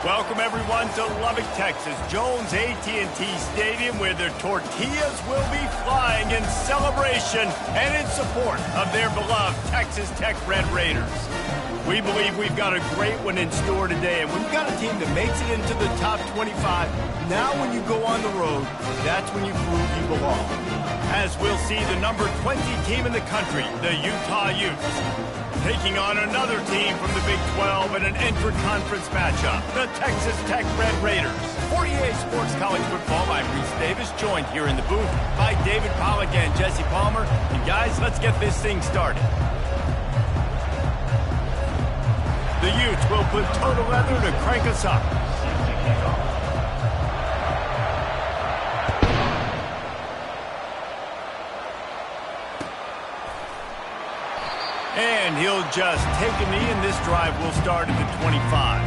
Welcome, everyone, to Lubbock, Texas, Jones AT&T Stadium, where their tortillas will be flying in celebration and in support of their beloved Texas Tech Red Raiders. We believe we've got a great one in store today, and we've got a team that makes it into the top 25. Now when you go on the road, that's when you prove you belong. As we'll see the number 20 team in the country, the Utah Utes, taking on another team from the Big 12 in an intra-conference matchup, the Texas Tech Red Raiders. 48 Sports College Football, I'm Reese Davis, joined here in the booth by David Pollack and Jesse Palmer. And guys, let's get this thing started. The Utes will put total leather to crank us up. And he'll just take a knee, and this drive will start at the 25.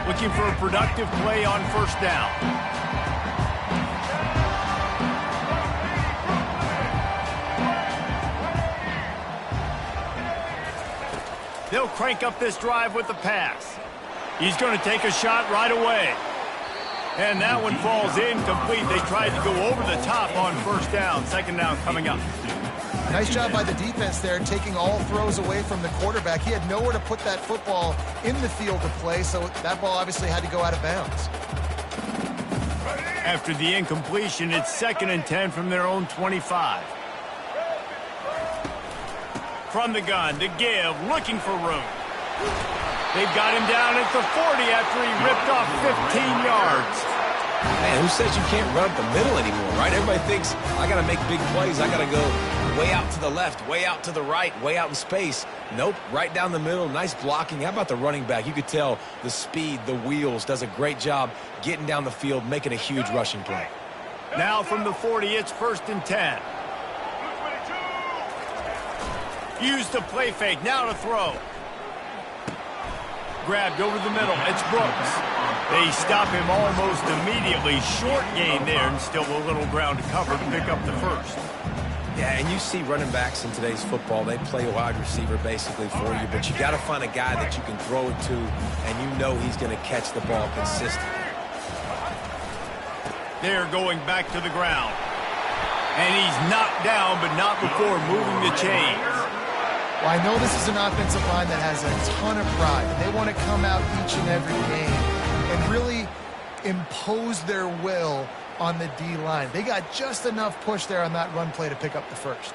Looking for a productive play on first down. They'll crank up this drive with the pass. He's going to take a shot right away. And that one falls incomplete. They tried to go over the top on first down. Second down coming up. Nice job by the defense there, taking all throws away from the quarterback. He had nowhere to put that football in the field to play, so that ball obviously had to go out of bounds. After the incompletion, it's 2nd and 10 from their own 25. From the gun to give, looking for room. They've got him down at the 40 after he ripped off 15 yards. Man, who says you can't run up the middle anymore, right? Everybody thinks, I got to make big plays. I got to go way out to the left, way out to the right, way out in space. Nope, right down the middle, nice blocking. How about the running back? You could tell the speed, the wheels, does a great job getting down the field, making a huge rushing play. Now from the 40, it's 1st and 10. Use the play fake, now to throw. Grabbed over the middle, it's Brooks. They stop him almost immediately. Short gain there, and still a little ground to cover to pick up the first. Yeah, and you see running backs in today's football, they play a wide receiver basically for you, but you got to find a guy that you can throw it to, and you know he's going to catch the ball consistently. They're going back to the ground. And he's knocked down, but not before moving the chains. Well, I know this is an offensive line that has a ton of pride. They want to come out each and every game and really impose their will on the D-line. They got just enough push there on that run play to pick up the first.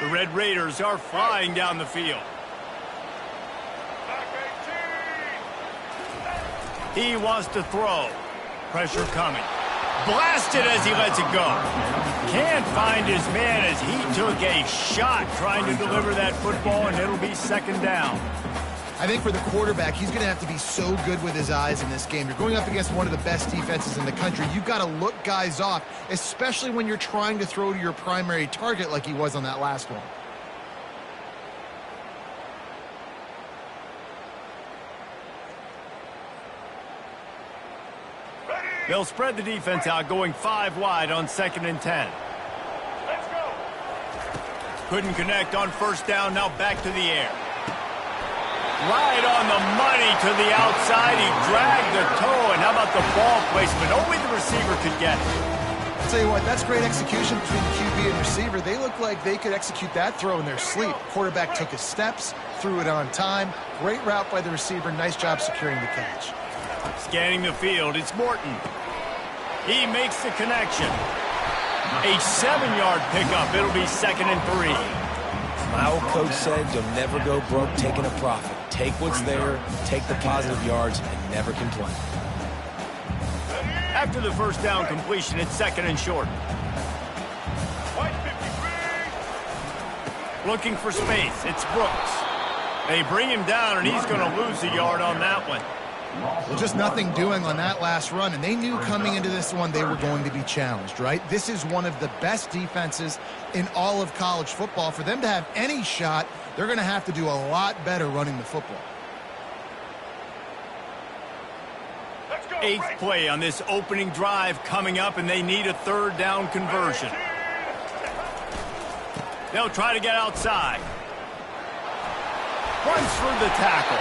The Red Raiders are flying down the field. He wants to throw. Pressure coming. Blasted as he lets it go. Can't find his man as he took a shot trying to deliver that football, and it'll be 2nd down. I think for the quarterback, he's going to have to be so good with his eyes in this game. You're going up against one of the best defenses in the country. You've got to look guys off, especially when you're trying to throw to your primary target like he was on that last one. They'll spread the defense out, going 5 wide on 2nd and 10. Let's go. Couldn't connect on first down, now back to the air. Right on the money to the outside. He dragged the toe, and how about the ball placement? Only the receiver could get it. I'll tell you what, that's great execution between the QB and receiver. They look like they could execute that throw in their sleep. Quarterback took his steps, threw it on time. Great route by the receiver. Nice job securing the catch. Scanning the field, it's Morton. He makes the connection. A 7-yard pickup. It'll be 2nd and 3. My old coach said you'll never go broke taking a profit. Take what's there, take the positive yards, and never complain. After the first down completion, it's 2nd and short. Looking for space, it's Brooks. They bring him down, and he's going to lose a yard on that one. Well, just nothing doing on that last run, and they knew coming into this one they were going to be challenged, right? This is one of the best defenses in all of college football. For them to have any shot, they're going to have to do a lot better running the football. Eighth play on this opening drive coming up, and they need a third down conversion. They'll try to get outside. Runs through the tackle.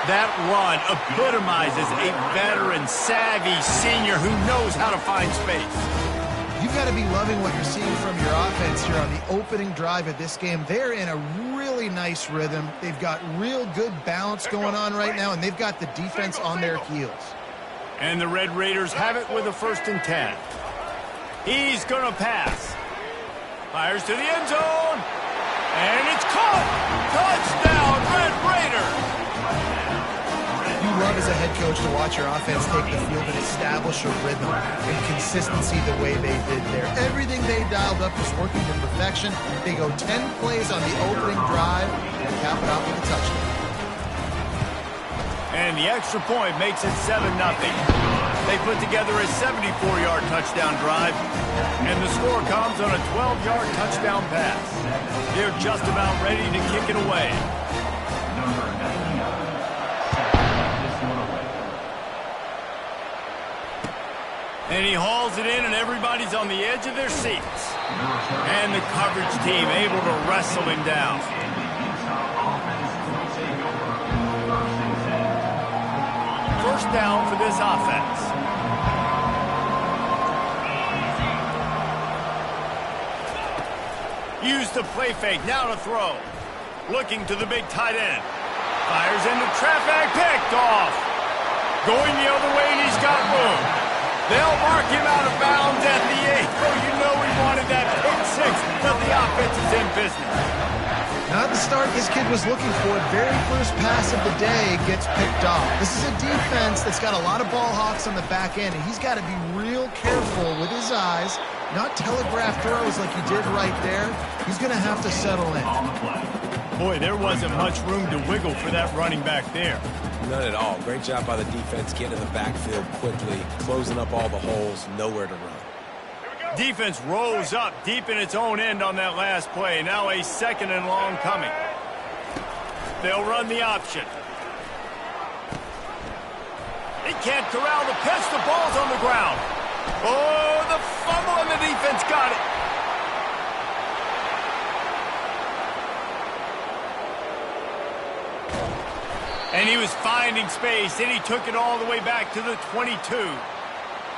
That run epitomizes a veteran, savvy senior who knows how to find space. You've got to be loving what you're seeing from your offense here on the opening drive of this game. They're in a really nice rhythm. They've got real good balance going on right now, and they've got the defense on their heels. And the Red Raiders have it with a 1st and 10. He's going to pass. Fires to the end zone. And it's caught. Touchdown, Red Raiders. You love as a head coach to watch your offense take the field and establish a rhythm and consistency the way they did there. Everything they dialed up is working to perfection. They go 10 plays on the opening drive and cap it off with a touchdown. And the extra point makes it 7-0. They put together a 74-yard touchdown drive, and the score comes on a 12-yard touchdown pass. They're just about ready to kick it away. And he hauls it in, and everybody's on the edge of their seats. And the coverage team able to wrestle him down. First down for this offense. Used to play fake, now to throw. Looking to the big tight end. Fires into traffic, picked off. Going the other way, and he's got room. They'll mark him out of bounds at the 8. Oh, you know he wanted that pick 6, but the offense is in business. Not the start this kid was looking for. Very first pass of the day gets picked off. This is a defense that's got a lot of ball hawks on the back end, and he's got to be real careful with his eyes, not telegraph throws like he did right there. He's going to have to settle in. Boy, there wasn't much room to wiggle for that running back there. None at all. Great job by the defense getting in the backfield quickly, closing up all the holes, nowhere to run. Defense rolls up deep in its own end on that last play. Now a 2nd and long coming. They'll run the option. He can't corral the pitch. The ball's on the ground. Oh, the fumble, and the defense got it. And he was finding space, and he took it all the way back to the 22.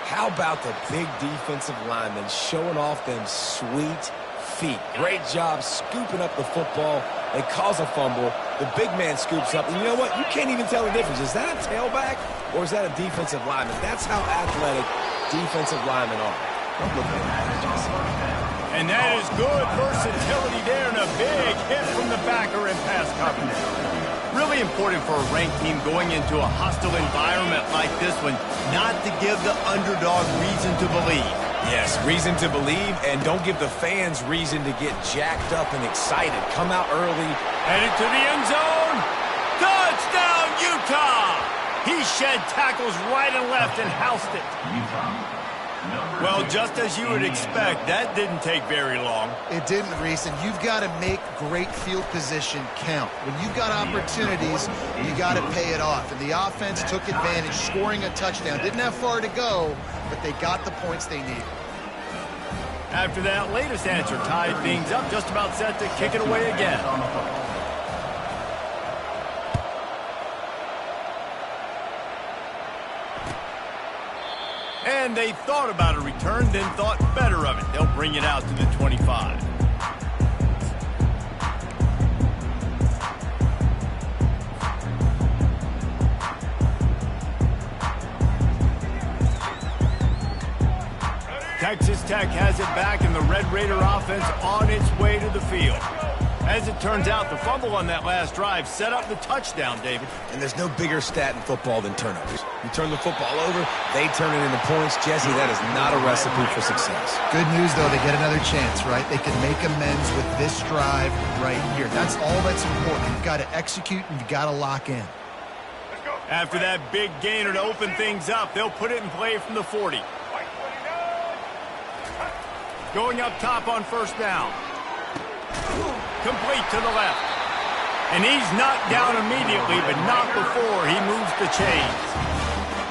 How about the big defensive linemen showing off them sweet feet? Great job scooping up the football. They cause a fumble. The big man scoops up. And you know what? You can't even tell the difference. Is that a tailback or is that a defensive lineman? That's how athletic defensive linemen are. Don't look at that, Jesse. And that is good versatility there, and a big hit from the backer in pass coverage. Really important for a ranked team going into a hostile environment like this one, not to give the underdog reason to believe. Yes, reason to believe, and don't give the fans reason to get jacked up and excited. Come out early. Headed to the end zone. Touchdown, Utah! He shed tackles right and left and housed it. Well, just as you would expect, that didn't take very long. It didn't, Reese, and you've got to make great field position count. When you've got opportunities, you got to pay it off. And the offense took advantage, scoring a touchdown. Didn't have far to go, but they got the points they needed. After that latest answer tied things up, just about set to kick it away again. And they thought about a return, then thought better of it. They'll bring it out to the 25. Texas Tech has it back, and the Red Raider offense on its way to the field. As it turns out, the fumble on that last drive set up the touchdown, David. And there's no bigger stat in football than turnovers. You turn the football over, they turn it into points. Jesse, that is not a recipe for success. Good news, though, they get another chance, right? They can make amends with this drive right here. That's all that's important. You've got to execute, and you've got to lock in. After that big gainer to open things up, they'll put it in play from the 40. Going up top on first down. Complete to the left. And he's knocked down immediately, but not before he moves the chains.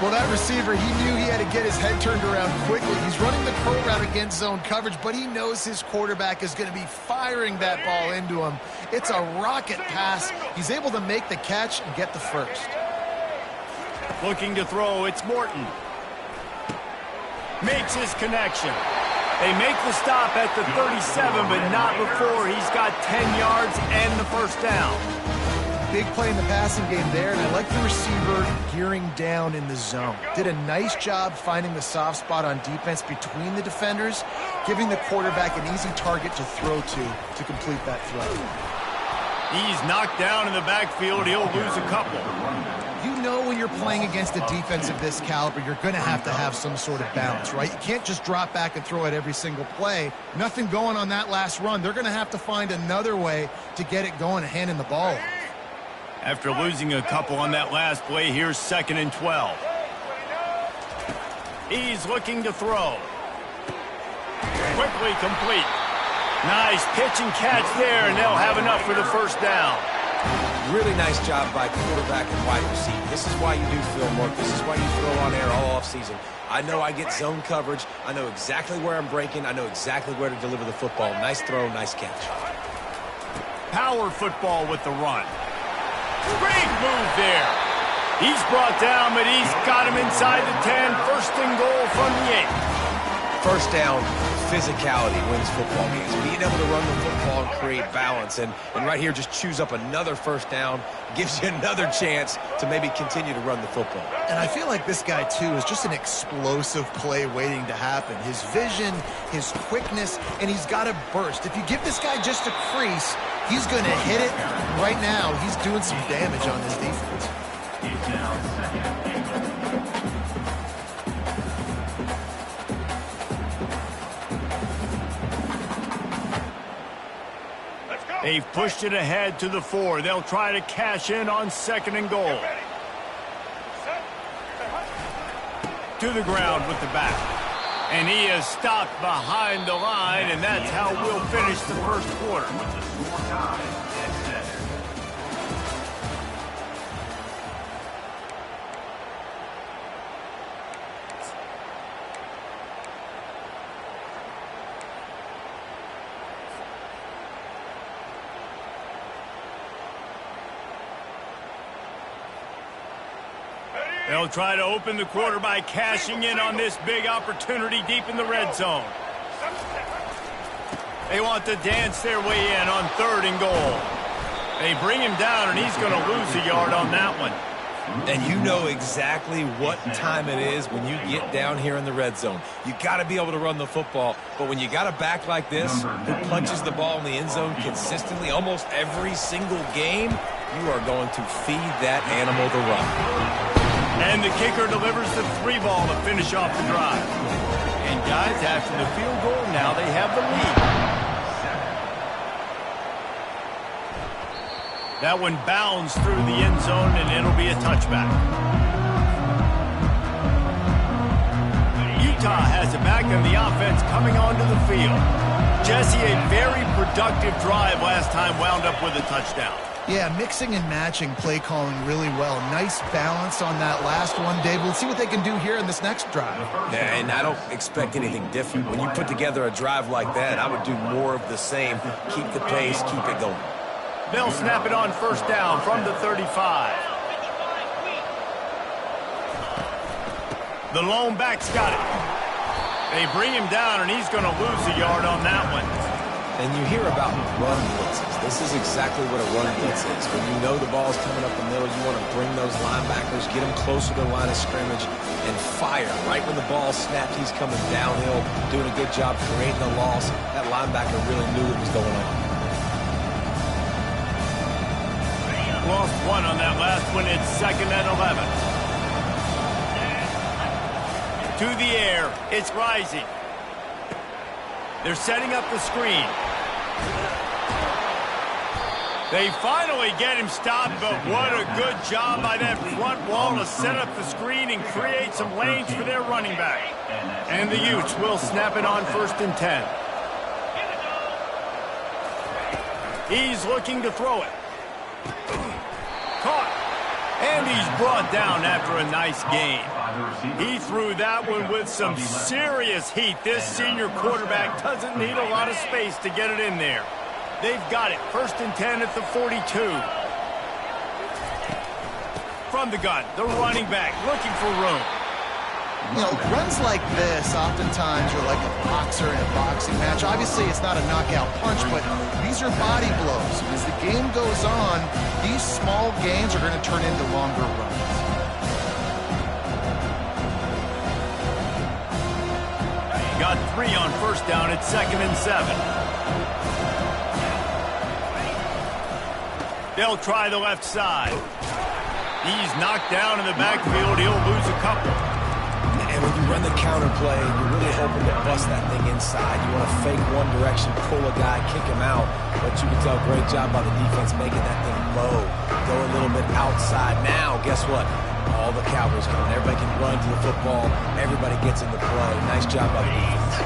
Well, that receiver, he knew he had to get his head turned around quickly. He's running the curl route against zone coverage, but he knows his quarterback is going to be firing that ball into him. It's a rocket pass. He's able to make the catch and get the first. Looking to throw, it's Morton. Makes his connection. They make the stop at the 37, but not before he's got 10 yards and the first down. Big play in the passing game there, and I like the receiver gearing down in the zone. Did a nice job finding the soft spot on defense between the defenders, giving the quarterback an easy target to throw to complete that throw. He's knocked down in the backfield. He'll lose a couple. You know when you're playing against a defense of this caliber, you're going to have some sort of balance, right? You can't just drop back and throw it every single play. Nothing going on that last run. They're going to have to find another way to get it going and handing the ball off. After losing a couple on that last play, here's 2nd and 12. He's looking to throw. Quickly complete. Nice pitch and catch there, and they'll have enough for the first down. Really nice job by quarterback and wide receiver. This is why you do film work. This is why you throw on air all offseason. I know I get zone coverage. I know exactly where I'm breaking. I know exactly where to deliver the football. Nice throw, nice catch. Power football with the run. Great move there. He's brought down, but he's got him inside the 10. First and goal from the 8. First down, physicality wins football games. Being able to run the football and create balance. And right here, just choose up another first down. Gives you another chance to maybe continue to run the football. And I feel like this guy, too, is just an explosive play waiting to happen. His vision, his quickness, and he's got a burst. If you give this guy just a crease, he's going to hit it. Right now, he's doing some damage on this defense. They've pushed it ahead to the 4. They'll try to cash in on 2nd and goal. To the ground with the back. And he is stopped behind the line, and that's how we'll finish the first quarter. They'll try to open the quarter by cashing in on this big opportunity deep in the red zone. They want to dance their way in on 3rd and goal. They bring him down, and he's going to lose a yard on that one. And you know exactly what time it is when you get down here in the red zone. You got to be able to run the football. But when you got a back like this who punches the ball in the end zone consistently almost every single game, you are going to feed that animal the run. And the kicker delivers the 3 ball to finish off the drive. And guys, after the field goal, now they have the lead. That one bounds through the end zone, and it'll be a touchback. Utah has it back, and the offense coming onto the field. Jesse, a very productive drive last time, wound up with a touchdown. Yeah, mixing and matching play calling really well. Nice balance on that last one, Dave. We'll see what they can do here in this next drive. Yeah, and I don't expect anything different. When you put together a drive like that, I would do more of the same. Keep the pace, keep it going. They'll snap it on first down from the 35. The lone back's got it. They bring him down, and he's going to lose a yard on that one. And you hear about run blitzes. This is exactly what a run blitz is. When you know the ball's coming up the middle, you want to bring those linebackers, get them closer to the line of scrimmage, and fire. Right when the ball snapped, he's coming downhill, doing a good job creating a loss. That linebacker really knew what was going on. Lost 1 on that last one. It's 2nd and 11. To the air. It's rising. They're setting up the screen. They finally get him stopped, but what a good job by that front wall to set up the screen and create some lanes for their running back. And the Utes will snap it on 1st and 10. He's looking to throw it. Caught. And he's brought down after a nice gain. He threw that one with some serious heat. This senior quarterback doesn't need a lot of space to get it in there. They've got it. 1st and 10 at the 42. From the gun, the running back looking for room. You know, runs like this oftentimes are like a boxer in a boxing match. Obviously, it's not a knockout punch, but these are body blows. As the game goes on, these small gains are going to turn into longer runs. Got 3 on 1st down at 2nd and 7. They'll try the left side. He's knocked down in the backfield. He'll lose a couple. And when you run the counter play, you're really hoping to bust that thing inside. You want to fake one direction, pull a guy, kick him out. But you can tell, great job by the defense making that thing low. Go a little bit outside. Now, guess what? All the Cowboys coming. Everybody can run to the football. Everybody gets into play. Nice job by the defense.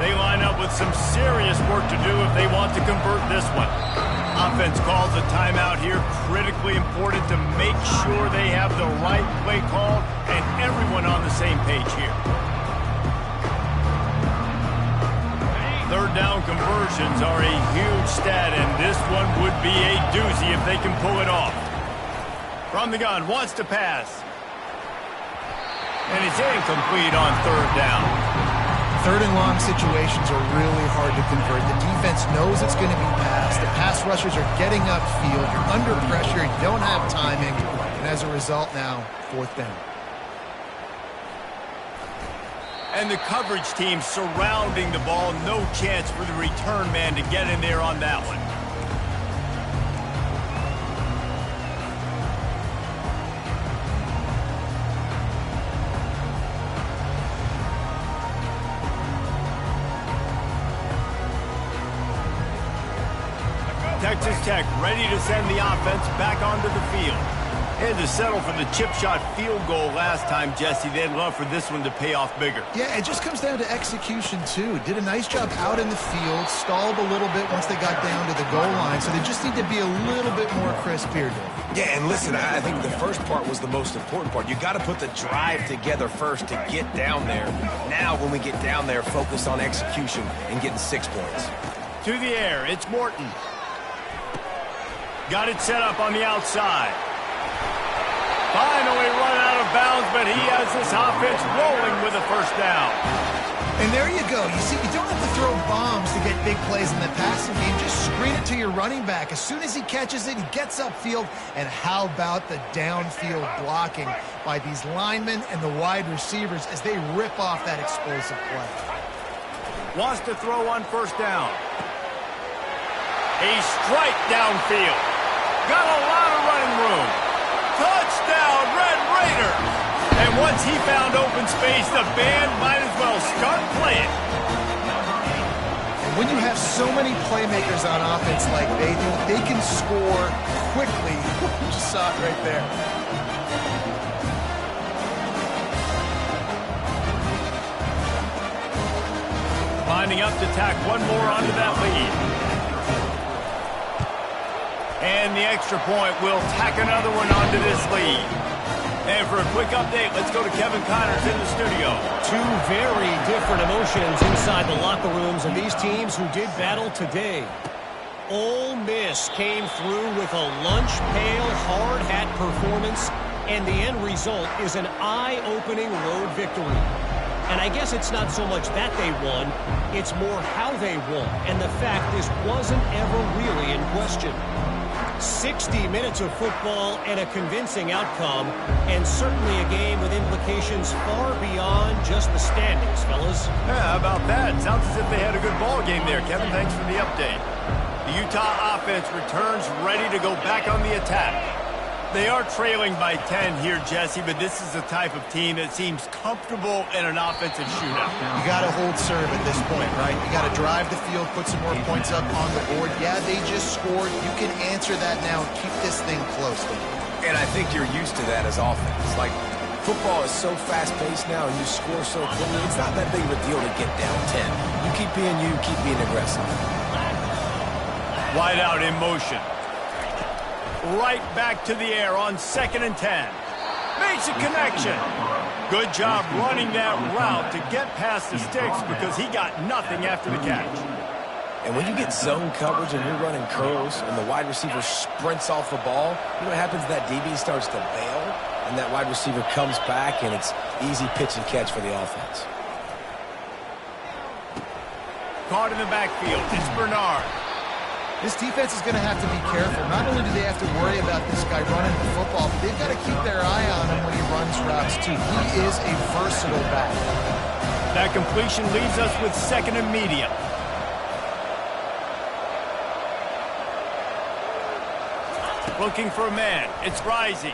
They line up with some serious work to do if they want to convert this one. Offense calls a timeout here. Critically important to make sure they have the right play call and everyone on the same page here. 3rd down conversions are a huge stat, and this one would be a doozy if they can pull it off. From the gun, wants to pass. And it's incomplete on 3rd down. 3rd and long situations are really hard to convert. The defense knows it's going to be passed. The pass rushers are getting upfield. You're under pressure. You don't have timing. And as a result now, 4th down. And the coverage team surrounding the ball. No chance for the return man to get in there on that one. Texas Tech ready to send the offense back onto the field. Had to settle for the chip shot field goal last time, Jesse. They'd love for this one to pay off bigger. Yeah, it just comes down to execution, too. Did a nice job out in the field, stalled a little bit once they got down to the goal line, so they just need to be a little bit more crisp here, Dave. Yeah, and listen, I think the first part was the most important part. You got to put the drive together first to get down there. Now, when we get down there, focus on execution and getting 6 points. To the air, it's Morton. Got it set up on the outside. Finally run out of bounds, but he has this offense rolling with a 1st down. And there you go. You see, you don't have to throw bombs to get big plays in the passing game. Just screen it to your running back. As soon as he catches it, he gets upfield. And how about the downfield blocking by these linemen and the wide receivers as they rip off that explosive play. Wants to throw on 1st down. A strike downfield. Got a lot of running room. Touchdown, Red Raiders! And once he found open space, the band might as well start playing. And when you have so many playmakers on offense like they do, they can score quickly. You just saw it right there. Lining up to tack one more onto that lead. And the extra point will tack another one onto this lead. And for a quick update, let's go to Kevin Connors in the studio. 2 very different emotions inside the locker rooms of these teams who did battle today. Ole Miss came through with a lunch pail hard hat performance, and the end result is an eye-opening road victory. And I guess it's not so much that they won, it's more how they won, and the fact this wasn't ever really in question. 60 minutes of football and a convincing outcome, and certainly a game with implications far beyond just the standings, fellas. Yeah, how about that? Sounds as if they had a good ball game there. Kevin, thanks for the update. The Utah offense returns ready to go back on the attack. They are trailing by 10 here, Jesse, but this is the type of team that seems comfortable in an offensive shootout. You got to hold serve at this point, right? You got to drive the field, put some more points up on the board. Yeah, they just scored. You can answer that now and keep this thing close. And I think you're used to that as offense. Like, football is so fast-paced now and you score so quickly. It's not that big of a deal to get down 10. You keep being aggressive. Wide out in motion. Right back to the air on 2nd and 10. Makes a connection. Good job running that route to get past the sticks because he got nothing after the catch. And when you get zone coverage and you're running curls and the wide receiver sprints off the ball, you know what happens? That DB starts to bail, and that wide receiver comes back, and it's easy pitch and catch for the offense. Caught in the backfield. It's Bernard. This defense is going to have to be careful. Not only do they have to worry about this guy running the football, but they've got to keep their eye on him when he runs routes, too. He is a versatile back. That completion leaves us with 2nd and medium. Looking for a man. It's Rising.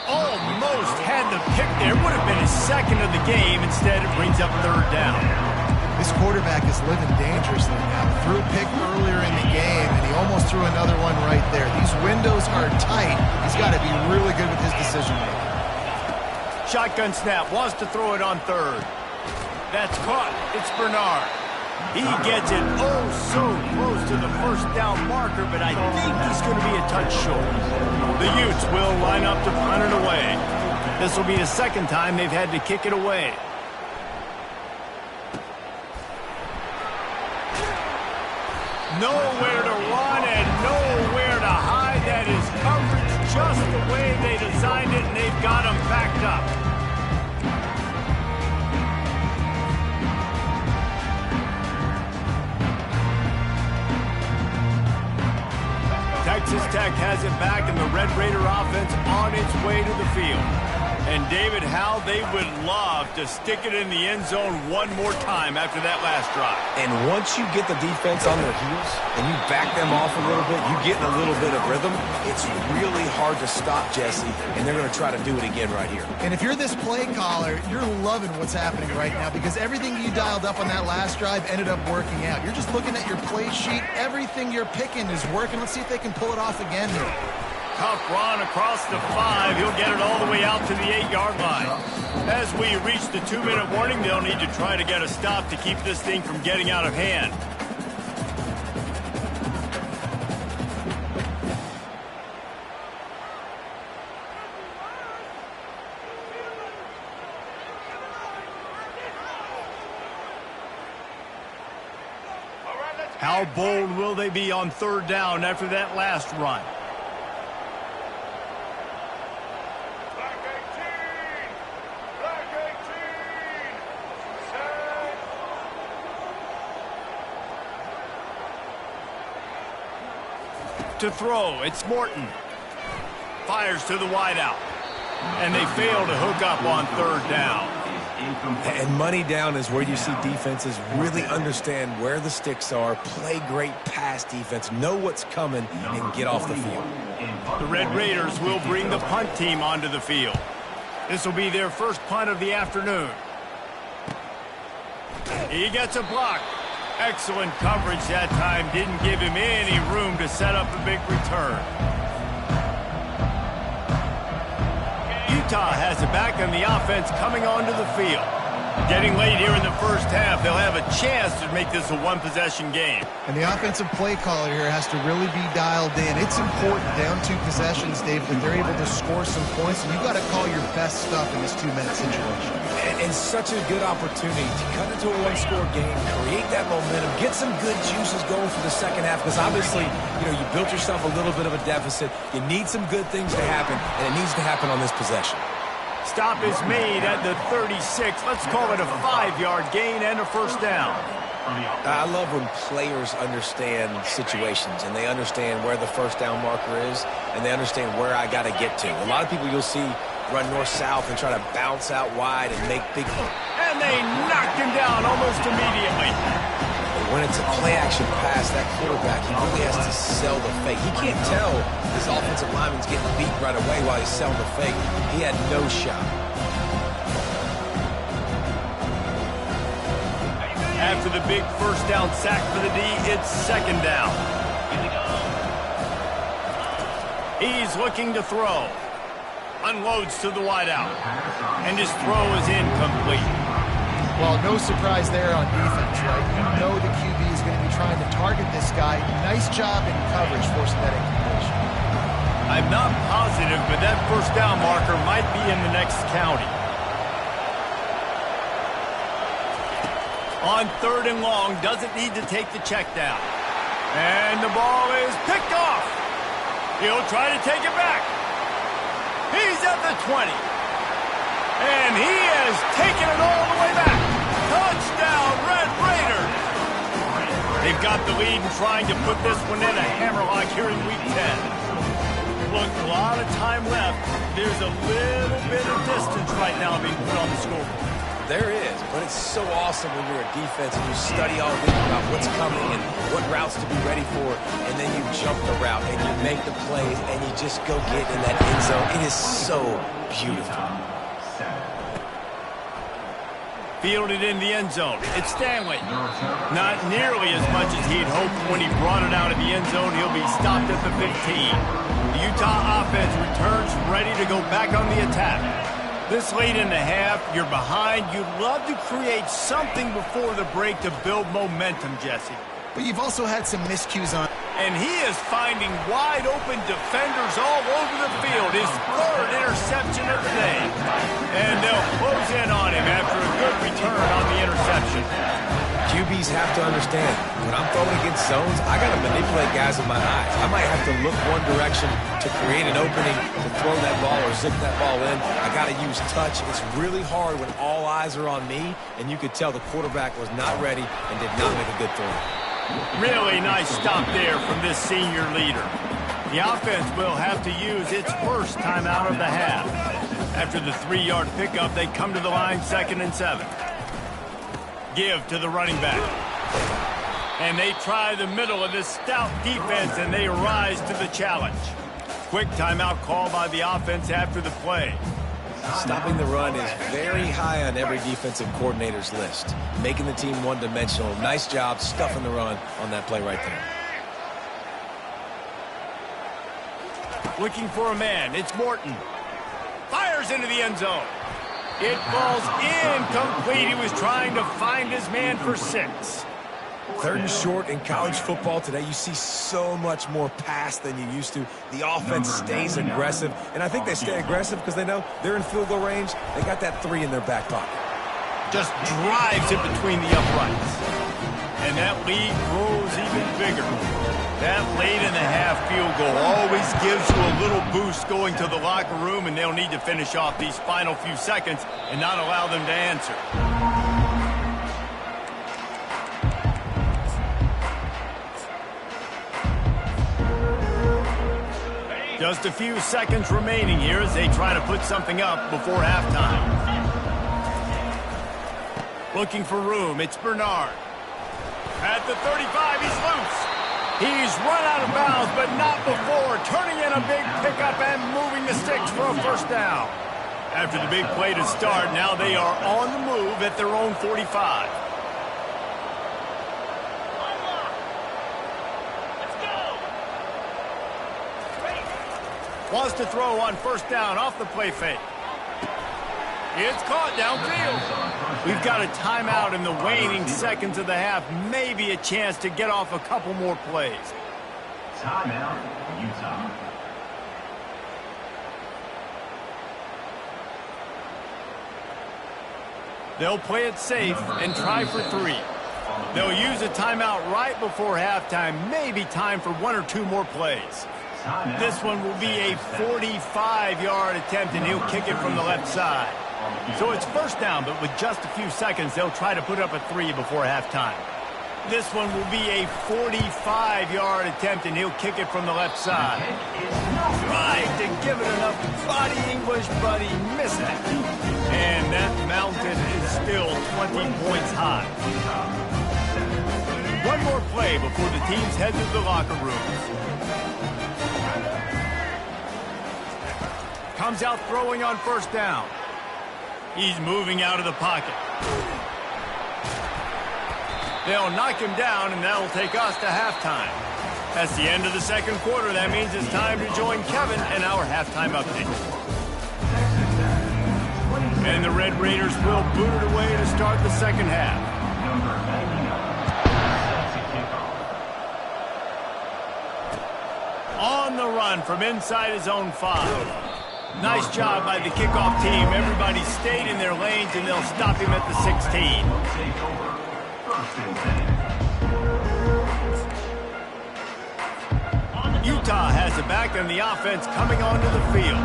Almost had the pick there. Would have been his 2nd of the game. Instead, it brings up 3rd down. This quarterback is living dangerously now. Threw a pick earlier in the game, and he almost threw another one right there. These windows are tight. He's got to be really good with his decision-making. Shotgun snap. Wants to throw it on 3rd. That's caught. It's Bernard. He gets it so close to the 1st down marker, but I think he's going to be a touch short. The Utes will line up to punt it away. This will be the 2nd time they've had to kick it away. Nowhere to run and nowhere to hide. That is coverage just the way they designed it, and they've got them backed up. Texas Tech has it back, and the Red Raider offense on its way to the field. And, David, how they would love to stick it in the end zone one more time after that last drive. And once you get the defense on their heels and you back them off a little bit, you get in a little bit of rhythm, it's really hard to stop, Jesse, and they're going to try to do it again right here. And if you're this play caller, you're loving what's happening right now because everything you dialed up on that last drive ended up working out. You're just looking at your play sheet. Everything you're picking is working. Let's see if they can pull it off again here. Tough run across the 5. He'll get it all the way out to the 8-yard line. As we reach the 2-minute warning, they'll need to try to get a stop to keep this thing from getting out of hand. How bold will they be on 3rd down after that last run? To throw, it's Morton. Fires to the wideout. And they fail to hook up on 3rd down. And money down is where you see defenses really understand where the sticks are, play great pass defense, know what's coming, and get off the field. The Red Raiders will bring the punt team onto the field. This will be their first punt of the afternoon. He gets a block. Excellent coverage that time. Didn't give him any room to set up a big return. Utah has it back on the offense coming onto the field. Getting late here in the first half, they'll have a chance to make this a one-possession game. And the offensive play caller here has to really be dialed in. It's important down 2 possessions, Dave, that they're able to score some points. And you've got to call your best stuff in this 2-minute situation. And such a good opportunity to cut into a one-score game, create that momentum, get some good juices going for the second half. Because obviously, you built yourself a little bit of a deficit. You need some good things to happen, and it needs to happen on this possession. Stop is made at the 36. Let's call it a 5-yard gain and a 1st down. I love when players understand situations and they understand where the 1st down marker is and they understand where I got to get to. A lot of people you'll see run north-south and try to bounce out wide and make big... And they knocked him down almost immediately. But when it's a play-action pass, that quarterback, he really has to sell the fake. He can't tell his offensive lineman's getting beat right away while he's selling the fake. He had no shot. After the big first down sack for the D, it's second down. He's looking to throw. Unloads to the wideout. And his throw is incomplete. Well, no surprise there on defense, right? You know the QB is going to be trying to target this guy. Nice job in coverage forcing that incompletion. I'm not positive, but that first down marker might be in the next county. On third and long, doesn't need to take the check down. And the ball is picked off. He'll try to take it back. He's at the 20. And he has taken it all the way back. Touchdown, Red Raiders. They've got the lead and trying to put this one in a hammerlock here in Week 10. Look, a lot of time left. There's a little bit of distance right now being put on the scoreboard. There is, but it's so awesome when you're a defense and you study all week about what's coming and what routes to be ready for, and then you jump the route and you make the plays and you just go get in that end zone. It is so beautiful. Fielded in the end zone. It's Stanley. Not nearly as much as he'd hoped when he brought it out of the end zone. He'll be stopped at the 15. The Utah offense returns ready to go back on the attack. This late in the half, you're behind. You'd love to create something before the break to build momentum, Jesse. But you've also had some miscues on. And he is finding wide open defenders all over the field. His third interception of the day. And they'll close in on him after a good return on the interception. QBs have to understand, when I'm throwing against zones, I got to manipulate guys with my eyes. I might have to look one direction to create an opening to throw that ball or zip that ball in. I got to use touch. It's really hard when all eyes are on me, and you could tell the quarterback was not ready and did not make a good throw. Really nice stop there from this senior leader. The offense will have to use its first timeout of the half. After the 3-yard pickup, they come to the line 2nd and 7. Give to the running back. And they try the middle of this stout defense, and they rise to the challenge. Quick timeout call by the offense after the play. Stopping the run is very high on every defensive coordinator's list. Making the team one-dimensional. Nice job stuffing the run on that play right there. Looking for a man. It's Morton. Fires into the end zone. It falls incomplete. He was trying to find his man for 6. 3rd and short in college football today. You see so much more pass than you used to. The offense stays aggressive, and I think they stay aggressive because they know they're in field goal range. They got that 3 in their back pocket. Just drives it between the uprights. And that lead grows even bigger. That late in the half field goal always gives you a little boost going to the locker room, and they'll need to finish off these final few seconds and not allow them to answer. Just a few seconds remaining here as they try to put something up before halftime. Looking for room, it's Bernard. At the 35, he's loose. He's run out of bounds, but not before turning in a big pickup and moving the sticks for a first down. After the big play to start, now they are on the move at their own 45. Wants to throw on first down off the play fake. It's caught downfield. We've got a timeout in the waning seconds of the half. Maybe a chance to get off a couple more plays. Timeout, Utah. They'll play it safe and try for 3. They'll use a timeout right before halftime. Maybe time for 1 or 2 more plays. This one will be a 45-yard attempt, and he'll kick it from the left side. So it's first down, but with just a few seconds, they'll try to put up a 3 before halftime. This one will be a 45-yard attempt, and he'll kick it from the left side. Tried to give it enough body English, but he missed it. And that mountain is still 20 points high. play before the teams head to the locker rooms. Comes out throwing on first down. He's moving out of the pocket. They'll knock him down, and that'll take us to halftime. That's the end of the second quarter. That means it's time to join Kevin in our halftime update. And the Red Raiders will boot it away to start the second half. On the run from inside his own 5. Nice job by the kickoff team. Everybody stayed in their lanes, and they'll stop him at the 16. Utah has it back, and the offense coming onto the field.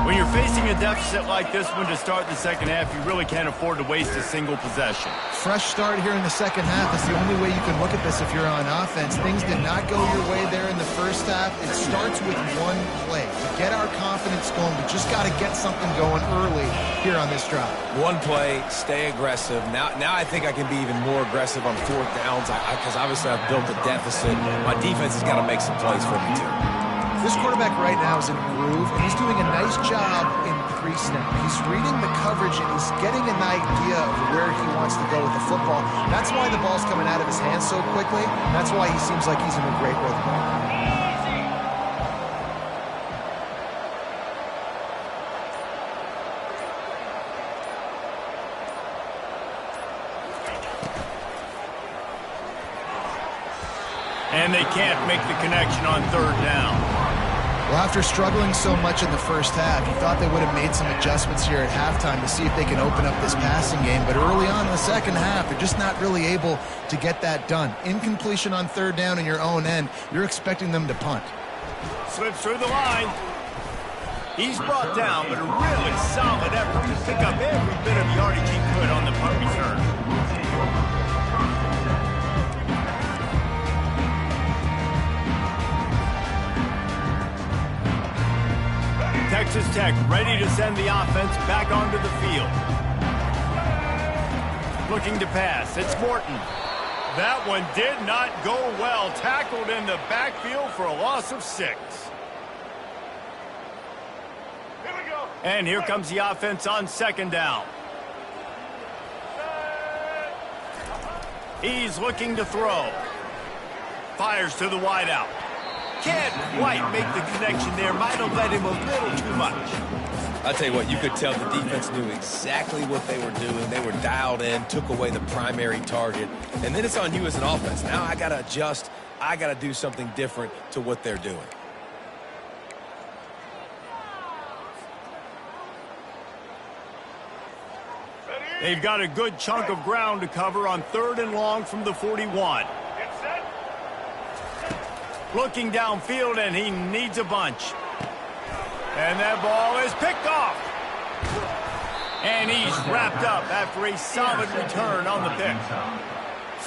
When you're facing a deficit like this one to start the second half, you really can't afford to waste a single possession. Fresh start here in the second half is the only way you can look at this if you're on offense. Things did not go your way there in the first half. It starts with one play. To get our confidence going, we just got to get something going early here on this drive. One play, stay aggressive. Now I think I can be even more aggressive on fourth downs because obviously I've built a deficit. My defense has got to make some plays for me too. This quarterback right now is in a groove, and he's doing a nice job in pre-snap. He's reading the coverage, and he's getting an idea of where he wants to go with the football. That's why the ball's coming out of his hands so quickly. That's why he seems like he's in a great rhythm. And they can't make the connection on third down. Well, after struggling so much in the first half, you thought they would have made some adjustments here at halftime to see if they can open up this passing game. But early on in the second half, they're just not really able to get that done. Incompletion on third down in your own end, you're expecting them to punt. Slips through the line. He's brought down, but a really solid effort to pick up every bit of yardage he could on the punt return. Texas Tech ready to send the offense back onto the field. Looking to pass. It's Morton. That one did not go well. Tackled in the backfield for a loss of 6. Here we go. And here comes the offense on second down. He's looking to throw. Fires to the wideout. Can't quite make the connection there. Might have led him a little too much. I'll tell you what, you could tell the defense knew exactly what they were doing. They were dialed in, took away the primary target. And then it's on you as an offense. Now I got to adjust. I got to do something different to what they're doing. They've got a good chunk of ground to cover on third and long from the 41. Looking downfield, and he needs a bunch. And that ball is picked off. And he's wrapped up after a solid return on the pick.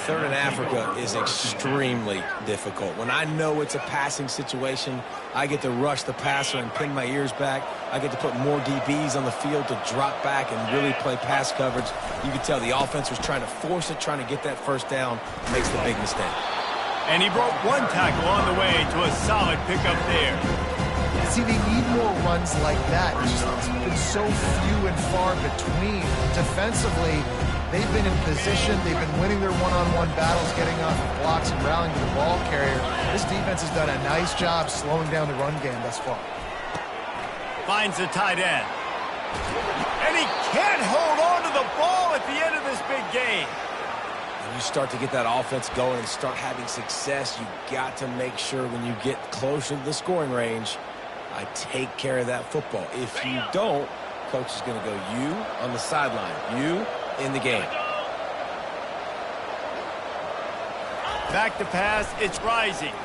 Third in Africa is extremely difficult. When I know it's a passing situation, I get to rush the passer and pin my ears back. I get to put more DBs on the field to drop back and really play pass coverage. You can tell the offense was trying to force it, trying to get that first down, makes the big mistake. And he broke one tackle on the way to a solid pickup there. See, they need more runs like that. It's been so few and far between. Defensively, they've been in position. They've been winning their one-on-one battles, getting off the blocks and rallying to the ball carrier. This defense has done a nice job slowing down the run game thus far. Finds the tight end. And he can't hold on to the ball at the end of this big game. When you start to get that offense going and start having success, you got to make sure when you get closer to the scoring range, I take care of that football. If you don't, coach is going to go, you on the sideline, you in the game. Back to pass, it's rising.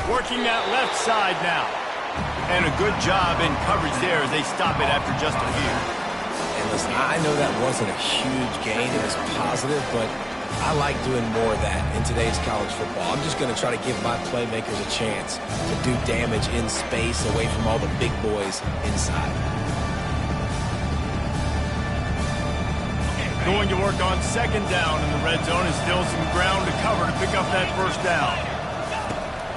Working that left side now. And a good job in coverage there as they stop it after just a few. And listen, I know that wasn't a huge gain. It was positive, but I like doing more of that in today's college football. I'm just going to try to give my playmakers a chance to do damage in space away from all the big boys inside. Going to work on second down in the red zone, and still some ground to cover to pick up that first down.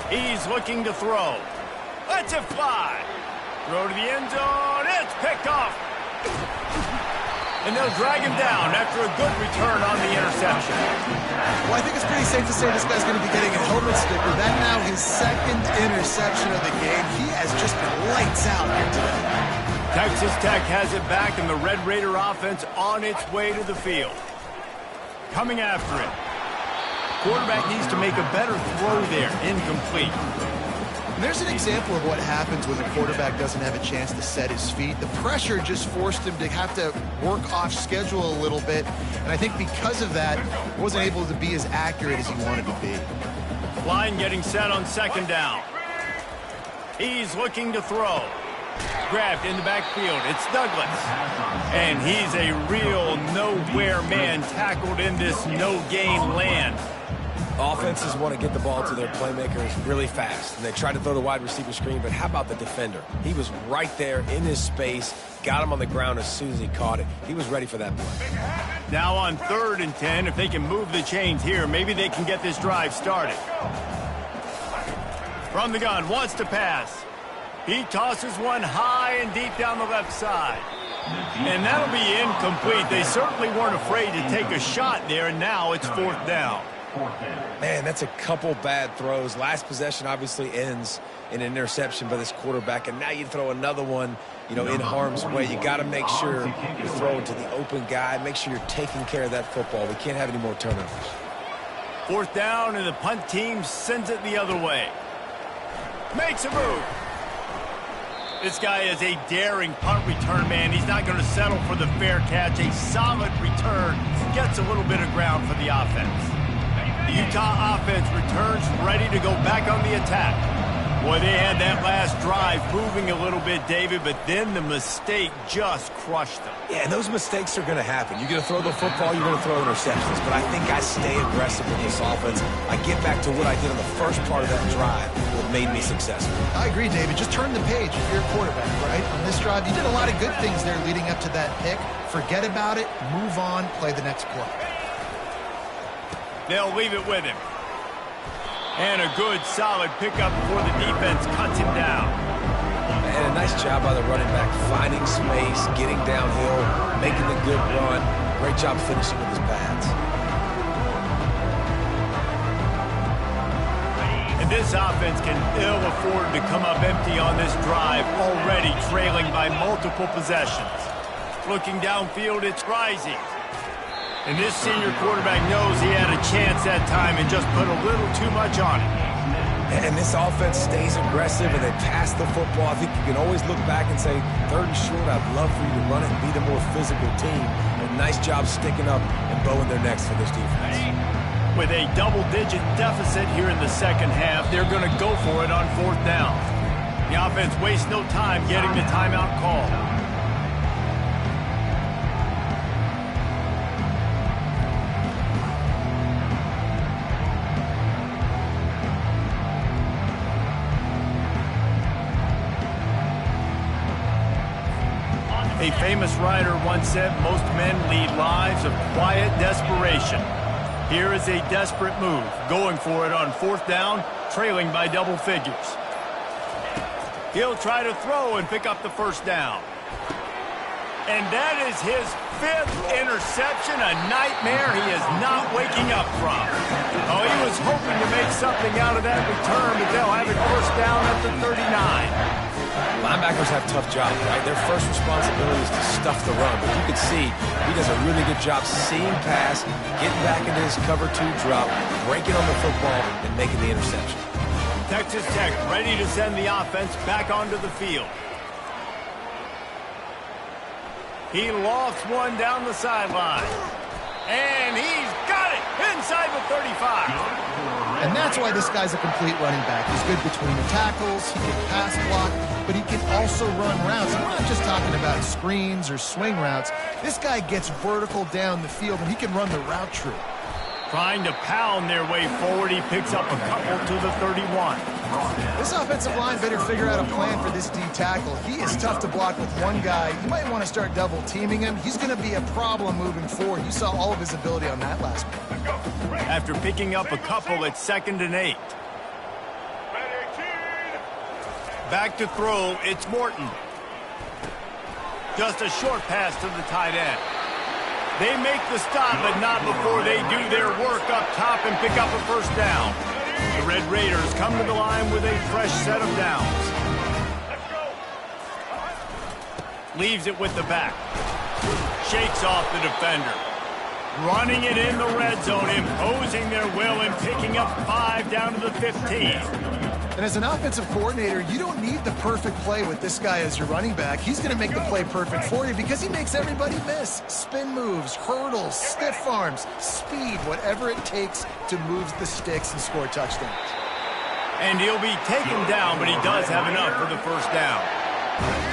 He's looking to throw. Lets it fly. Throw to the end zone. It's picked off. And they'll drag him down after a good return on the interception. Well, I think it's pretty safe to say this guy's going to be getting a helmet sticker. That now his second interception of the game. He has just been lights out here today. Texas Tech has it back, and the Red Raider offense on its way to the field. Coming after it. Quarterback needs to make a better throw there. Incomplete. And there's an example of what happens when the quarterback doesn't have a chance to set his feet. The pressure just forced him to have to work off schedule a little bit. And I think because of that, he wasn't able to be as accurate as he wanted to be. Line getting set on second down. He's looking to throw. Grabbed in the backfield. It's Douglas. And he's a real nowhere man tackled in this no-gain land. Offenses want to get the ball to their playmakers really fast, and they try to throw the wide receiver screen, but how about the defender? He was right there in his space, got him on the ground as soon as he caught it. He was ready for that play. Now on 3rd and 10, if they can move the chains here, maybe they can get this drive started. From the gun, wants to pass. He tosses one high and deep down the left side. And that'll be incomplete. They certainly weren't afraid to take a shot there, and now it's 4th down. Man, that's a couple bad throws. Last possession obviously ends in an interception by this quarterback, and now you throw another one, in harm's way. You got to make sure you throw it to the open guy. Make sure you're taking care of that football. We can't have any more turnovers. 4th down, and the punt team sends it the other way. Makes a move. This guy is a daring punt return man. He's not going to settle for the fair catch. A solid return gets a little bit of ground for the offense. The Utah offense returns ready to go back on the attack. Boy, they had that last drive moving a little bit, David, but then the mistake just crushed them. Yeah, and those mistakes are going to happen. You're going to throw the football, you're going to throw interceptions, but I think I stay aggressive with this offense. I get back to what I did on the first part of that drive that made me successful. I agree, David. Just turn the page if you're a quarterback, right? On this drive, you did a lot of good things there leading up to that pick. Forget about it, move on, play the next play. They'll leave it with him. And a good, solid pickup before the defense cuts him down. And a nice job by the running back, finding space, getting downhill, making the good run. Great job finishing with his pads. And this offense can ill afford to come up empty on this drive, already trailing by multiple possessions. Looking downfield, it's rising. And this senior quarterback knows he had a chance that time and just put a little too much on it. And this offense stays aggressive and they pass the football. I think you can always look back and say, 3rd and short, I'd love for you to run it and be the more physical team. And nice job sticking up and bowing their necks for this defense. With a double-digit deficit here in the second half, they're going to go for it on 4th down. The offense wastes no time getting the timeout call. A famous writer once said, most men lead lives of quiet desperation. Here is a desperate move, going for it on 4th down, trailing by double figures. He'll try to throw and pick up the first down. And that is his 5th interception, a nightmare he is not waking up from. Oh, he was hoping to make something out of that return, but they'll have it first down at the 39. Linebackers have tough jobs, right? Their first responsibility is to stuff the run. But you can see he does a really good job seeing pass, getting back into his cover 2 drop, breaking on the football, and making the interception. Texas Tech ready to send the offense back onto the field. He lofts one down the sideline. And he's got it inside the 35. And that's why this guy's a complete running back. He's good between the tackles, he can pass block, but he can also run routes. And we're not just talking about screens or swing routes. This guy gets vertical down the field, and he can run the route tree. Trying to pound their way forward, he picks up a couple to the 31. This offensive line better figure out a plan for this D tackle. He is tough to block with one guy. You might want to start double teaming him. He's going to be a problem moving forward. You saw all of his ability on that last play. After picking up a couple, it's 2nd and 8. Back to throw, it's Morton. Just a short pass to the tight end. They make the stop, but not before they do their work up top and pick up a first down. The Red Raiders come to the line with a fresh set of downs. Leaves it with the back. Shakes off the defender. Running it in the red zone, imposing their will and picking up 5 down to the 15. And as an offensive coordinator, you don't need the perfect play with this guy as your running back. He's going to make the play perfect for you because he makes everybody miss. Spin moves, hurdles, stiff arms, speed, whatever it takes to move the sticks and score touchdowns. And he'll be taken down, but he does have enough for the first down.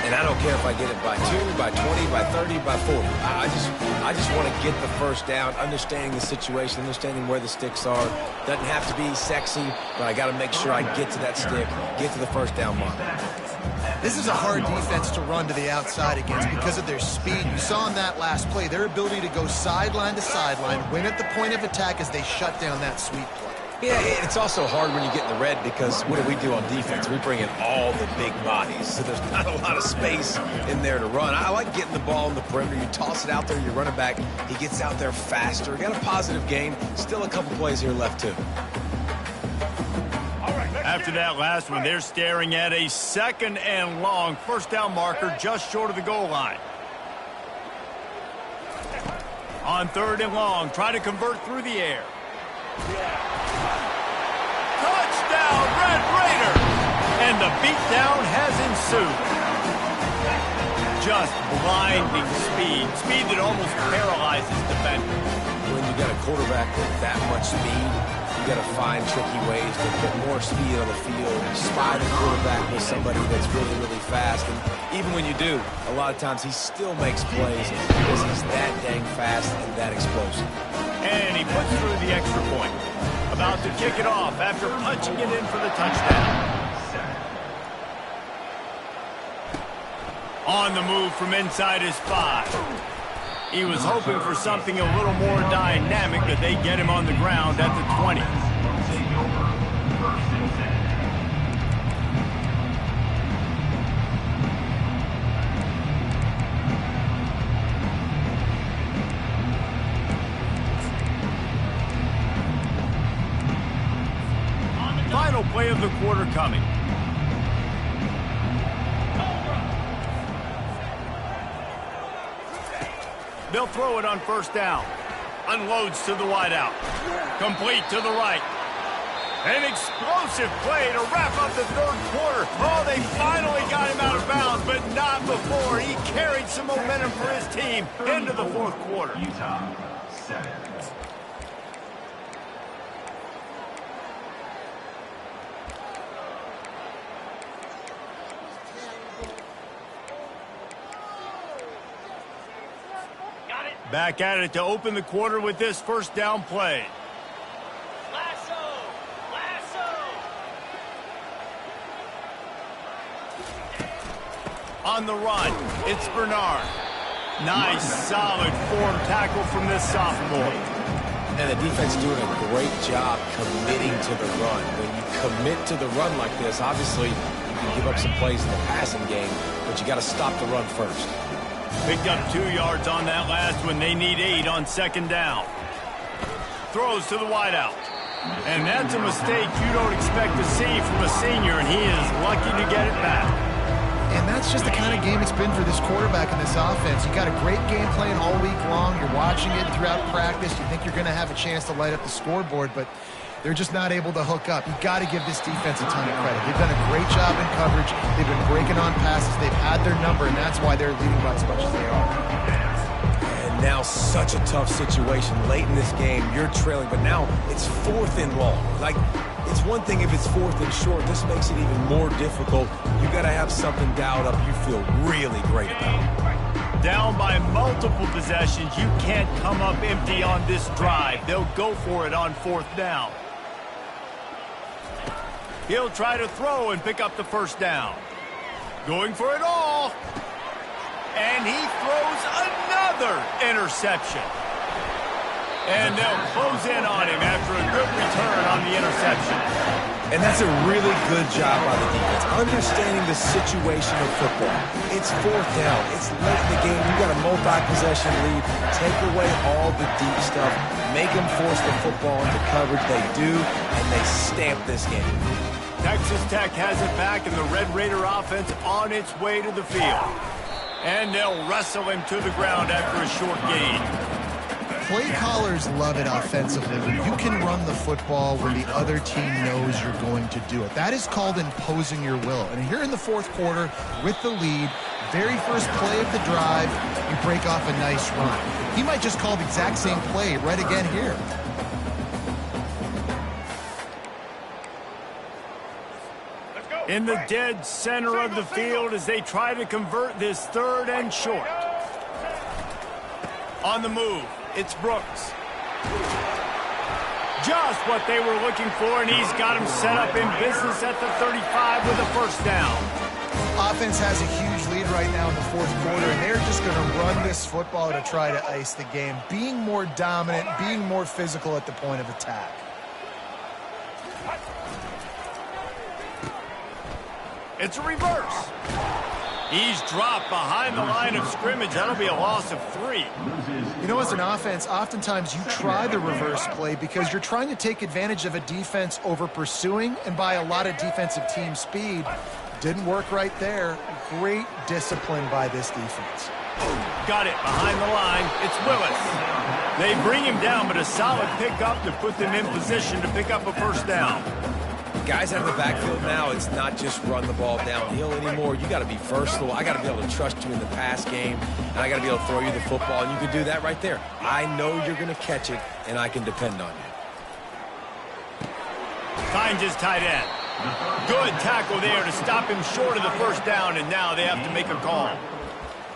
And I don't care if I get it by 2, by 20, by 30, by 40. I just want to get the first down, understanding the situation, understanding where the sticks are. Doesn't have to be sexy, but I got to make sure I get to that stick, get to the first down mark. This is a hard defense to run to the outside against because of their speed. You saw in that last play their ability to go sideline to sideline, win at the point of attack as they shut down that sweep play. Yeah, it's also hard when you get in the red because what do on defense? We bring in all the big bodies, so there's not a lot of space in there to run. I like getting the ball in the perimeter. You toss it out there, your running back, he gets out there faster. Got a positive game. Still a couple plays here left, too. After that last one, they're staring at a 2nd and long first down marker just short of the goal line. On 3rd and long, try to convert through the air. Touchdown, Red Raiders! And the beatdown has ensued. Just blinding speed that almost paralyzes defenders. When you got a quarterback with that much speed, you got to find tricky ways to put more speed on the field, spy the quarterback with somebody that's really, really fast. And even when you do, a lot of times he still makes plays because he's that dang fast and that explosive. And he puts through the extra point. About to kick it off after punching it in for the touchdown. On the move from inside his 5. He was hoping for something a little more dynamic, but they get him on the ground at the 20. Final play of the quarter coming. They'll throw it on first down. Unloads to the wideout. Complete to the right. An explosive play to wrap up the 3rd quarter. Oh, they finally got him out of bounds, but not before. He carried some momentum for his team into the 4th quarter. Utah, 7. Back at it to open the quarter with this first down play. On the run, it's Bernard. Nice, solid form tackle from this sophomore. And the defense doing a great job committing to the run. When you commit to the run like this, obviously you can give up some plays in the passing game, but you got to stop the run first. Picked up 2 yards on that last one. They need 8 on 2nd down. Throws to the wideout. And that's a mistake you don't expect to see from a senior, and he is lucky to get it back. And that's just the kind of game it's been for this quarterback in this offense. You got a great game plan all week long. You're watching it throughout practice. You think you're going to have a chance to light up the scoreboard, but they're just not able to hook up. You got to give this defense a ton of credit. They've done a great job in coverage. They've been breaking on passes. They've had their number, and that's why they're leading by as much as they are. And now such a tough situation late in this game. You're trailing, but now it's 4th and long. Like, it's one thing if it's 4th and short. This makes it even more difficult. You got to have something dialed up you feel really great about. Down by multiple possessions, you can't come up empty on this drive. They'll go for it on 4th down. He'll try to throw and pick up the first down. Going for it all. And he throws another interception. And they'll close in on him after a good return on the interception. And that's a really good job by the defense, understanding the situation of football. It's 4th down. It's late in the game. You got a multi-possession lead. Take away all the deep stuff. Make them force the football into coverage. They do, and they stamp this game. Texas Tech has it back, and the Red Raider offense on its way to the field. And they'll wrestle him to the ground after a short gain. Play callers love it offensively when you can run the football when the other team knows you're going to do it. That is called imposing your will. And here in the 4th quarter with the lead, very first play of the drive, you break off a nice run. He might just call the exact same play right again here. In the dead center of the field as they try to convert this 3rd and short. On the move, it's Brooks. Just what they were looking for, and he's got him set up in business at the 35 with a first down. Offense has a huge lead right now in the 4th quarter, and they're just going to run this football to try to ice the game, being more dominant, being more physical at the point of attack. It's a reverse. He's dropped behind the line of scrimmage. That'll be a loss of 3. You know, as an offense, oftentimes you try the reverse play because you're trying to take advantage of a defense over pursuing and by a lot of defensive team speed. Didn't work right there. Great discipline by this defense. Got it behind the line. It's Willis. They bring him down, but a solid pickup to put them in position to pick up a first down. Guys out of the backfield now, it's not just run the ball downhill anymore. You got to be versatile. I got to be able to trust you in the pass game, and I got to be able to throw you the football, and you can do that right there. I know you're going to catch it, and I can depend on you. Finds his tight end. Good tackle there to stop him short of the first down, and now they have to make a call.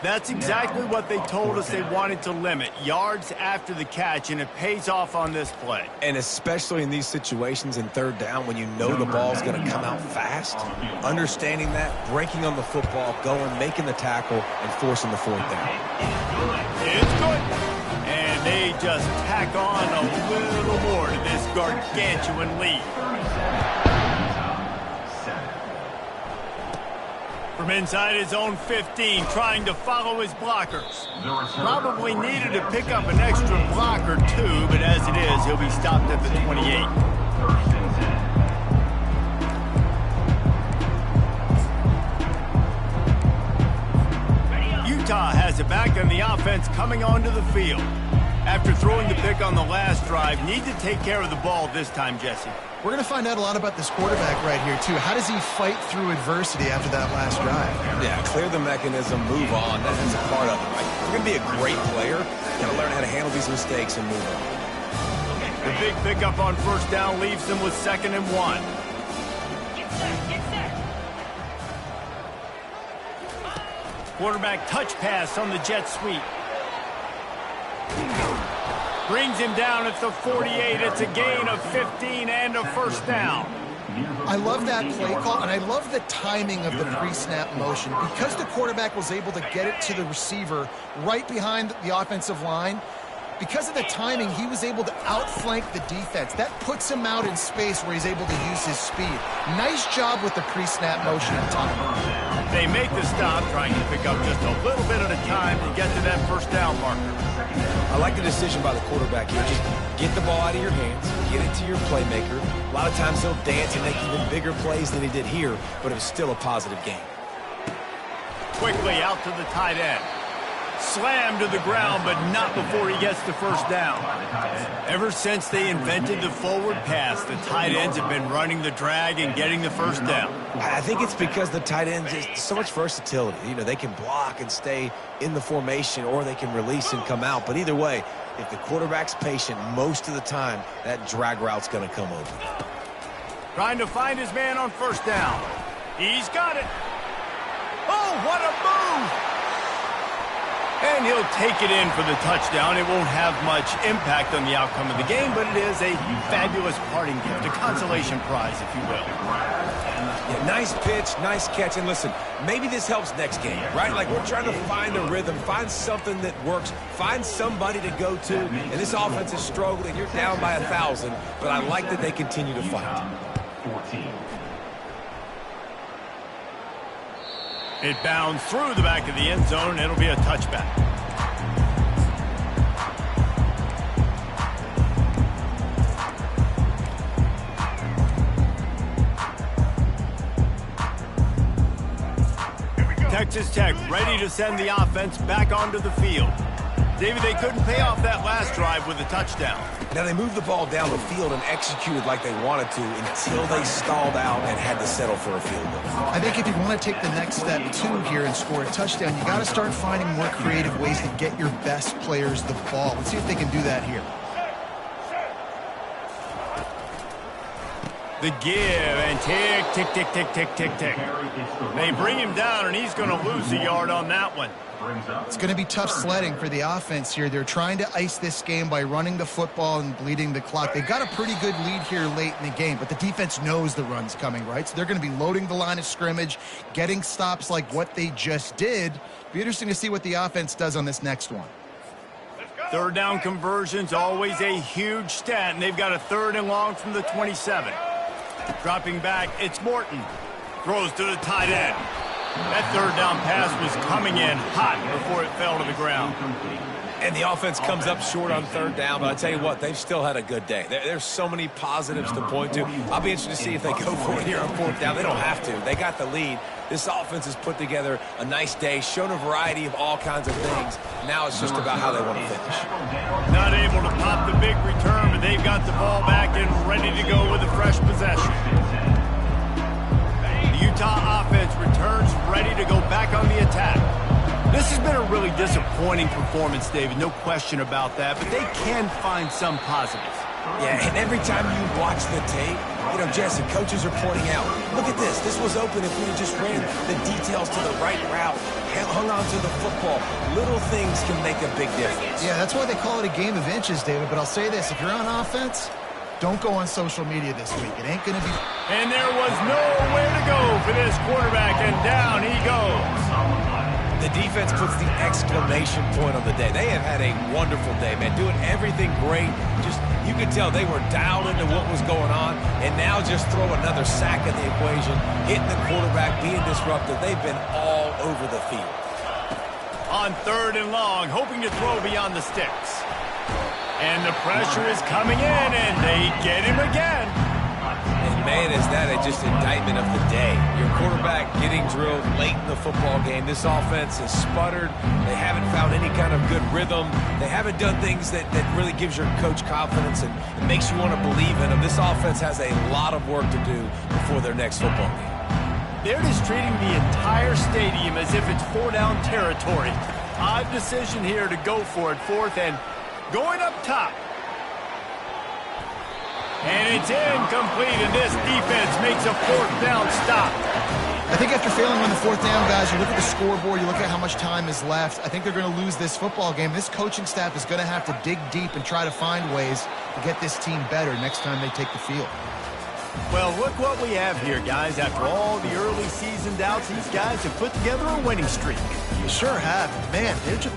That's exactly what they told us they wanted to limit, yards after the catch, and it pays off on this play. And especially in these situations in 3rd down when you know the ball's going to come out fast, understanding that, breaking on the football, going, making the tackle, and forcing the 4th down. It's good. And they just tack on a little more to this gargantuan lead. From inside his own 15, trying to follow his blockers. Probably needed to pick up an extra block or 2, but as it is, he'll be stopped at the 28. Utah has it back, and the offense coming onto the field. After throwing the pick on the last drive, need to take care of the ball this time, Jesse. We're going to find out a lot about this quarterback right here, too. How does he fight through adversity after that last drive? Yeah, clear the mechanism, move on. That's a part of it, right? If you're going to be a great player, you got to learn how to handle these mistakes and move on. The big pickup on first down leaves them with 2nd and 1. Quarterback touch pass on the jet sweep. Brings him down at the 48. It's a gain of 15 and a first down. I love that play call, and I love the timing of the pre-snap motion. Because the quarterback was able to get it to the receiver right behind the offensive line, because of the timing, he was able to outflank the defense. That puts him out in space where he's able to use his speed. Nice job with the pre-snap motion and timing. They make the stop, trying to pick up just a little bit at a time to get to that first down marker. I like the decision by the quarterback here. Just get the ball out of your hands, get it to your playmaker. A lot of times he'll dance and make even bigger plays than he did here, but it was still a positive game. Quickly out to the tight end. Slammed to the ground, but not before he gets the first down. Ever since they invented the forward pass, the tight ends have been running the drag and getting the first down. I think it's because the tight ends is so much versatility. You know, they can block and stay in the formation, or they can release and come out. But either way, if the quarterback's patient, most of the time, that drag route's going to come open. Trying to find his man on first down. He's got it. Oh, what a move! And he'll take it in for the touchdown. It won't have much impact on the outcome of the game, but it is a fabulous parting gift, a consolation prize, if you will. Yeah, nice pitch, nice catch. And listen, maybe this helps next game, right? Like, we're trying to find a rhythm, find something that works, find somebody to go to. And this offense is struggling. You're down by 1,000, but I like that they continue to fight. 14. It bounds through the back of the end zone. It'll be a touchback. Texas Tech ready to send the offense back onto the field. David, they couldn't pay off that last drive with a touchdown. Now, they moved the ball down the field and executed like they wanted to until they stalled out and had to settle for a field goal. I think if you want to take the next step, too, here and score a touchdown, you got to start finding more creative ways to get your best players the ball. Let's see if they can do that here. The give and tick, tick, tick, tick, tick, tick, tick. They bring him down, and he's going to lose a yard on that one. It's going to be tough sledding for the offense here. They're trying to ice this game by running the football and bleeding the clock. They've got a pretty good lead here late in the game, but the defense knows the run's coming, right? So they're going to be loading the line of scrimmage, getting stops like what they just did. Be interesting to see what the offense does on this next one. Third down conversion's always a huge stat, and they've got a 3rd and long from the 27. Dropping back, it's Morton. Throws to the tight end. That 3rd down pass was coming in hot before it fell to the ground. And the offense comes up short on 3rd down, but I tell you what, they've still had a good day. There's so many positives to point to. I'll be interested to see if they go for it here on 4th down. They don't have to. They got the lead. This offense has put together a nice day, shown a variety of all kinds of things. Now it's just about how they want to finish. Not able to pop the big return, but they've got the ball back and ready to go with a fresh possession. The Utah offense returns ready to go back on the attack. This has been a really disappointing performance, David, no question about that, but they can find some positives. Yeah, and every time you watch the tape, you know, Jesse, coaches are pointing out, look at this. This was open if we just ran the details to the right route, hung on to the football. Little things can make a big difference. Yeah, that's why they call it a game of inches, David. But I'll say this, if you're on offense, don't go on social media this week. It ain't going to be... And there was nowhere to go for this quarterback, and down he goes. The defense puts the exclamation point on the day. They have had a wonderful day, man, doing everything great. Just, you could tell they were dialed into what was going on, and now just throw another sack in the equation, hitting the quarterback, being disruptive. They've been all over the field. On 3rd and long, hoping to throw beyond the sticks. And the pressure is coming in, and they get him again. And man, is that just indictment of the day. Your quarterback getting drilled late in the football game. This offense has sputtered. They haven't found any kind of good rhythm. They haven't done things that really gives your coach confidence and makes you want to believe in them. This offense has a lot of work to do before their next football game. They're just treating the entire stadium as if it's 4-down territory. Odd decision here to go for it, 4th and going up top. And it's incomplete, and this defense makes a 4th down stop. I think after failing on the 4th down, guys, you look at the scoreboard, you look at how much time is left. I think they're going to lose this football game. This coaching staff is going to have to dig deep and try to find ways to get this team better next time they take the field. Well, look what we have here, guys. After all the early season doubts, these guys have put together a winning streak. You sure have. Man, they're just